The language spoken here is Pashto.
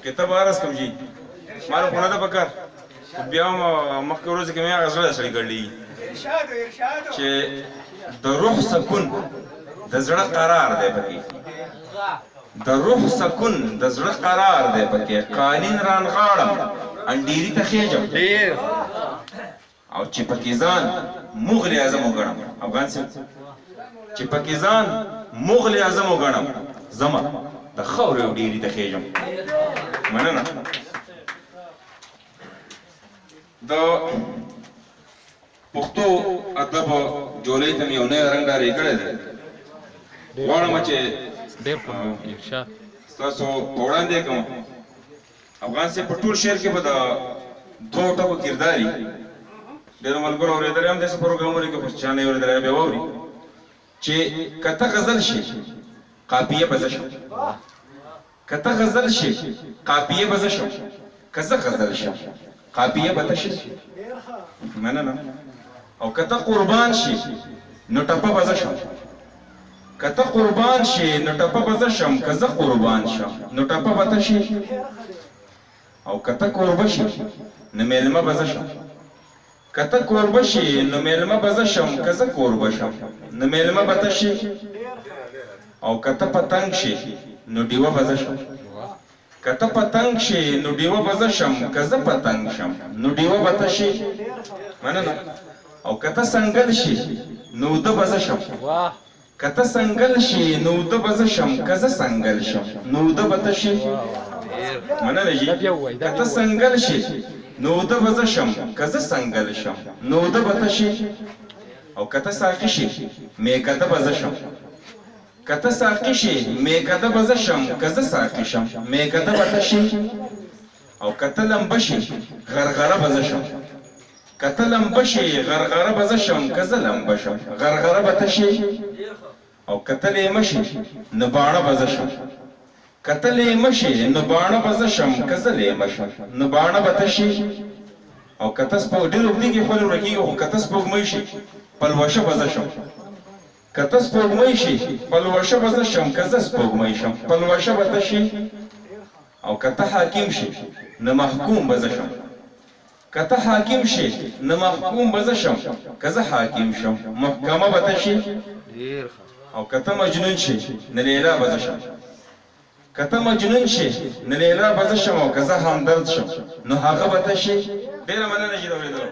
کتاب عرض کوم جی مالو خونه ده پکار بیا هم مخکې ورځې کې مې هغه زړه سړی کړلی چې د روح سکون د زړه قرار دی پکې د روح سکون د زړه قرار دی پکې قالین رانغاړم انډيري ته خېجم او چې پکې ځان مغل اعظم وګڼم افغان صاحب چې پکې ځان مغل اعظم وګڼم زما د خاورې او ډېري ته خېژم مننه د پښتو ادب جولۍ ته مې یو نوی رنګ ډارې کړی دی غواړم چې ستاسو په وړاندې کوم افغان صاحب په ټول شعر کې به د دوو ټکو کرداري ډېرو ملګرو اورېدلی هم داسې پروګرامونو کې خو چا نه یې اورېدلی بیا واوري چې که ته غزل شي قافیه به زه شم که ته غزل شي قافیه به زه شم که زه غزل شم قافیه به ته شي مننه او که ته قربان شي نو ټپه به زه شم که ته قربان شي نو ټپه به زه شم که زه قربان شم نو ټپه به ته شي او که ته کوربه شي نو میلمه به زه شم که ته کوربه شي نو میلمه به زه شم که زه کوربه شم نو میلمه به ته شي او که ته پتنګ شي نو ډیوه به زه شم که ته پتنګ شي نو ډیوه به زه شم که زه پتنګ شم نو ډیوه به ته شي مننه او که ته سنګل شي نو اوده به زه شم که ته سنګل شي نو اوده به زه شم که زه سنګل شم نو اوده به ته شي مننه جي که ته سنګل شي نو اوده به زه شم که زه سنګل شم نو اوده به ته شي او که ته ساقي شي میکده به زه شم که ته ساقي شي میکده به زه شم که زه ساقي شم میکده به ته شي او که ته لمبه شي غرغره به زه شم که ته لمبه شي غرغره به زه شم که زه لمبه شم غرغره به ته شي او که ته لیمه شي نو باڼه به زه شم که ته لیمه شي نو باڼه به زه شم که زه لیمه شم نو باڼه به ته شي او که ته ډېر اوږدې کې خپل ورکېږي خو که ته سپوږمۍ شي پلوشه به زه شم که ته سپوږمۍ شي پلوشه به زه شم که زه سپوږمۍ شم پلوشه به ته شي او که ته حاکم شي نو محکوم به زه شم که ته حاکم شي نو محکوم به زه شم که زه حاکم شم محکمه به ته شي او که ته مجنون شي نو لیلا به زه شم که ته مجنون شي نو لیلا به زه شم او که زه همدرد شم نو هغه به ته شي ډېره مننه چې دا اورېدلو